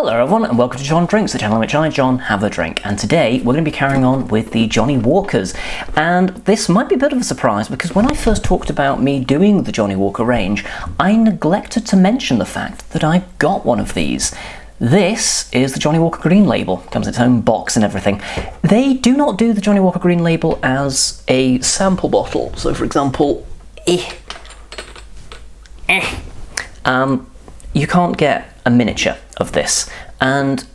Hello everyone and welcome to John Drinks, the channel in which I, John, have a drink. And today we're going to be carrying on with the Johnnie Walkers. And this might be a bit of a surprise because when I first talked about me doing the Johnnie Walker range, I neglected to mention the fact that I got one of these. This is the Johnnie Walker Green Label. Comes in its own box and everything. They do not do the Johnnie Walker Green Label as a sample bottle. So for example, you can't get a miniature of this, and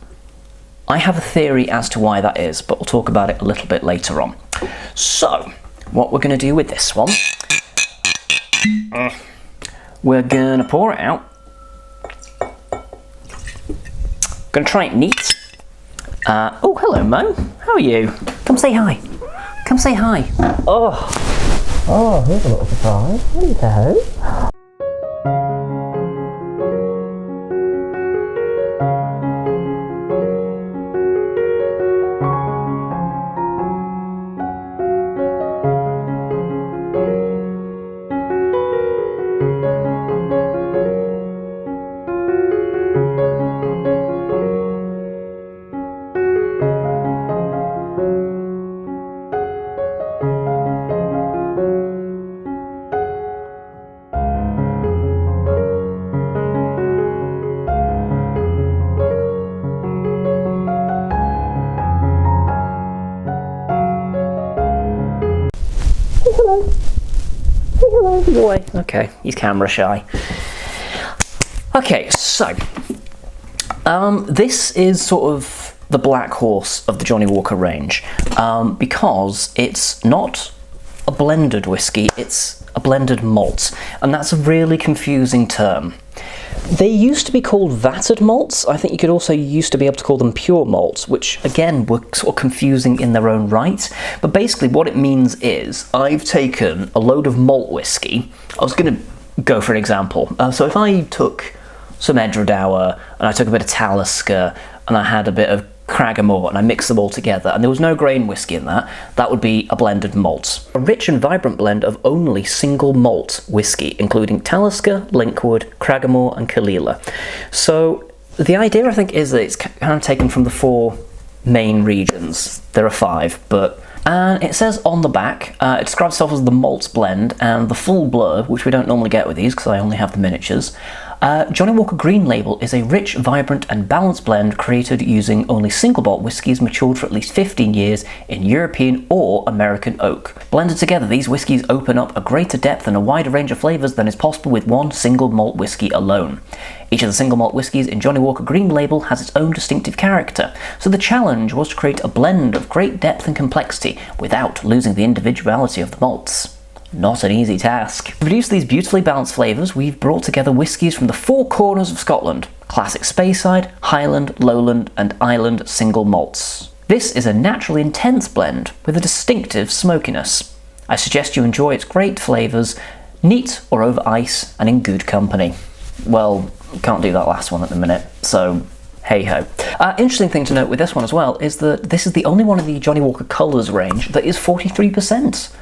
I have a theory as to why that is, but we'll talk about it a little bit later on. So, what we're going to do with this one, we're going to pour it out. Going to try it neat. Oh, hello Mo, how are you? Come say hi. Come say hi. Oh, here's a little surprise. Hello. Hello. Say hello, boy. Okay, he's camera shy. Okay, so this is sort of the black horse of the Johnnie Walker range because it's not a blended whiskey, it's a blended malt, and that's a really confusing term. They used to be called vatted malts. I think you could also used to be able to call them pure malts, which again were sort of confusing in their own right. But basically what it means is I've taken a load of malt whiskey. I was going to go for an example. So if I took some Edredauer and I took a bit of Talisker and I had a bit of Cragganmore and I mixed them all together and there was no grain whiskey in that, that would be a blended malt. A rich and vibrant blend of only single malt whiskey, including Talisker, Linkwood, Cragganmore and Caol Ila. So the idea I think is that it's kind of taken from the four main regions. There are five, but and it says on the back, it describes itself as the malts blend, and the full blurb, which we don't normally get with these because I only have the miniatures. Johnnie Walker Green Label is a rich, vibrant and balanced blend created using only single malt whiskies matured for at least 15 years in European or American oak. Blended together, these whiskies open up a greater depth and a wider range of flavours than is possible with one single malt whiskey alone. Each of the single malt whiskies in Johnnie Walker Green Label has its own distinctive character, so the challenge was to create a blend of great depth and complexity without losing the individuality of the malts. Not an easy task. To produce these beautifully balanced flavours, we've brought together whiskies from the four corners of Scotland: classic Speyside, Highland, Lowland and Island single malts. This is a naturally intense blend with a distinctive smokiness. I suggest you enjoy its great flavours, neat or over ice and in good company. Well, can't do that last one at the minute, so hey-ho. Interesting thing to note with this one as well is that this is the only one of the Johnnie Walker colours range that is 43%.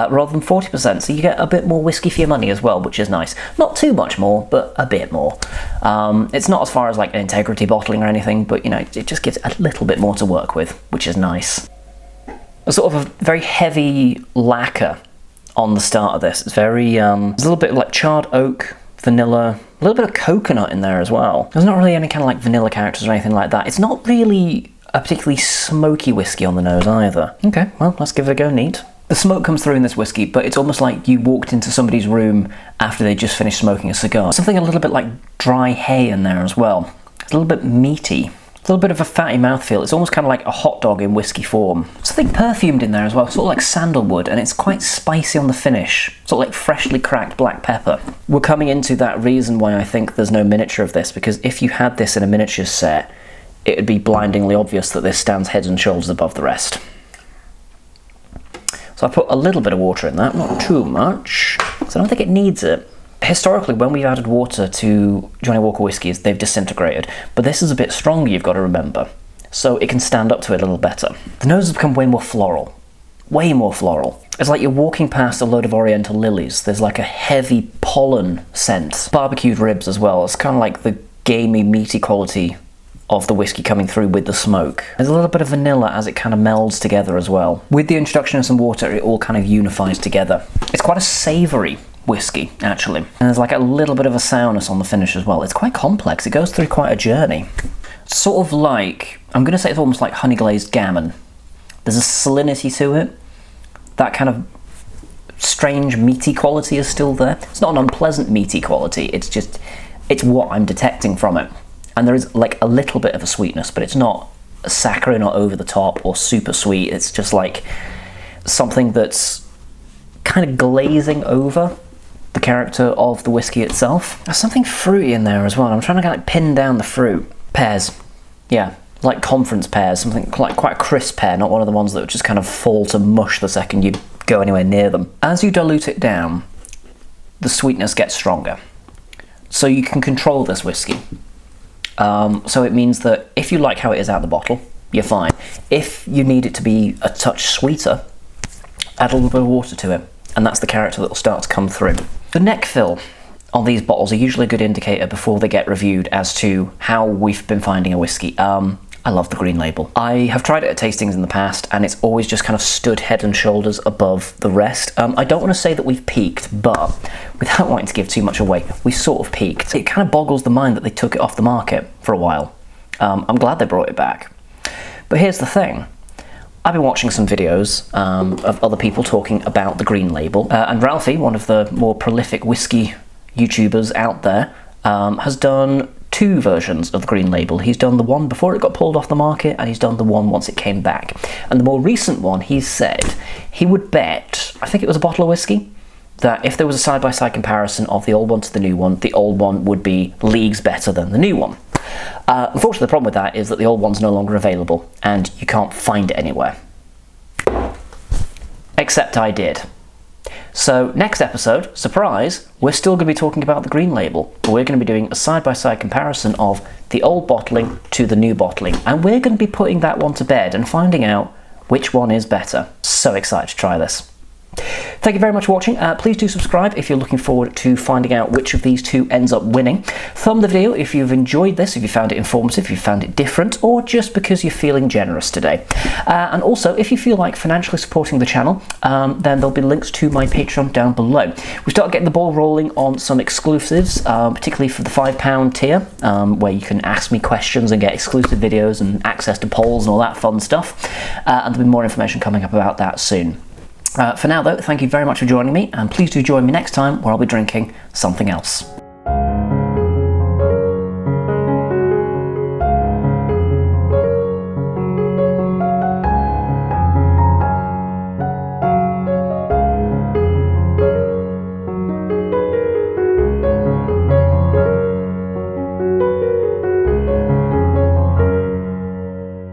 Rather than 40%, so you get a bit more whiskey for your money as well, which is nice. Not too much more, but a bit more. It's not as far as like an integrity bottling or anything, but you know, it just gives a little bit more to work with, which is nice. A sort of a very heavy lacquer on the start of this. It's very, there's a little bit of like charred oak, vanilla, a little bit of coconut in there as well. There's not really any kind of like vanilla characters or anything like that. It's not really a particularly smoky whiskey on the nose either. Okay, well, let's give it a go neat. The smoke comes through in this whiskey, but it's almost like you walked into somebody's room after they just finished smoking a cigar. Something a little bit like dry hay in there as well. It's a little bit meaty. A little bit of a fatty mouthfeel. It's almost kind of like a hot dog in whiskey form. Something perfumed in there as well, sort of like sandalwood, and it's quite spicy on the finish. Sort of like freshly cracked black pepper. We're coming into that reason why I think there's no miniature of this, because if you had this in a miniature set, it would be blindingly obvious that this stands heads and shoulders above the rest. So I put a little bit of water in that, not too much, so I don't think it needs it. Historically, when we've added water to Johnnie Walker whiskies, they've disintegrated, but this is a bit stronger, you've got to remember, so it can stand up to it a little better. The nose has become way more floral. Way more floral. It's like you're walking past a load of oriental lilies. There's like a heavy pollen scent. Barbecued ribs as well. It's kind of like the gamey, meaty quality of the whiskey coming through with the smoke. There's a little bit of vanilla as it kind of melds together as well. With the introduction of some water, it all kind of unifies together. It's quite a savoury whiskey, actually. And there's like a little bit of a sourness on the finish as well. It's quite complex. It goes through quite a journey. Sort of like, I'm going to say it's almost like honey glazed gammon. There's a salinity to it. That kind of strange meaty quality is still there. It's not an unpleasant meaty quality, it's what I'm detecting from it. And there is like a little bit of a sweetness, but it's not saccharine or over the top or super sweet. It's just like something that's kind of glazing over the character of the whiskey itself. There's something fruity in there as well. I'm trying to like pin down the fruit. Pears. Yeah, like conference pears, something like quite a crisp pear, not one of the ones that would just kind of fall to mush the second you go anywhere near them. As you dilute it down, the sweetness gets stronger. So you can control this whiskey. So it means that if you like how it is out the bottle, you're fine. If you need it to be a touch sweeter, add a little bit of water to it, and that's the character that will start to come through. The neck fill on these bottles are usually a good indicator before they get reviewed as to how we've been finding a whiskey. I love the Green Label. I have tried it at tastings in the past, and it's always just kind of stood head and shoulders above the rest. I don't want to say that we've peaked, but without wanting to give too much away, we sort of peaked. It kind of boggles the mind that they took it off the market for a while. I'm glad they brought it back. But here's the thing. I've been watching some videos of other people talking about the Green Label, and Ralphie, one of the more prolific whiskey YouTubers out there, has done 2 versions of the Green Label. He's done the one before it got pulled off the market, and he's done the one once it came back. And the more recent one, he said he would bet, I think it was a bottle of whiskey, that if there was a side-by-side comparison of the old one to the new one, the old one would be leagues better than the new one. Unfortunately, the problem with that is that the old one's no longer available, and you can't find it anywhere. Except I did. So next episode, surprise, we're still going to be talking about the Green Label, but we're going to be doing a side-by-side comparison of the old bottling to the new bottling, and we're going to be putting that one to bed and finding out which one is better. So excited to try this. Thank you very much for watching. Please do subscribe if you're looking forward to finding out which of these 2 ends up winning. Thumb the video if you've enjoyed this, if you found it informative, if you found it different, or just because you're feeling generous today. And also, if you feel like financially supporting the channel, then there'll be links to my Patreon down below. We started getting the ball rolling on some exclusives, particularly for the £5 tier, where you can ask me questions and get exclusive videos and access to polls and all that fun stuff. And there'll be more information coming up about that soon. For now though, thank you very much for joining me, and please do join me next time where I'll be drinking something else.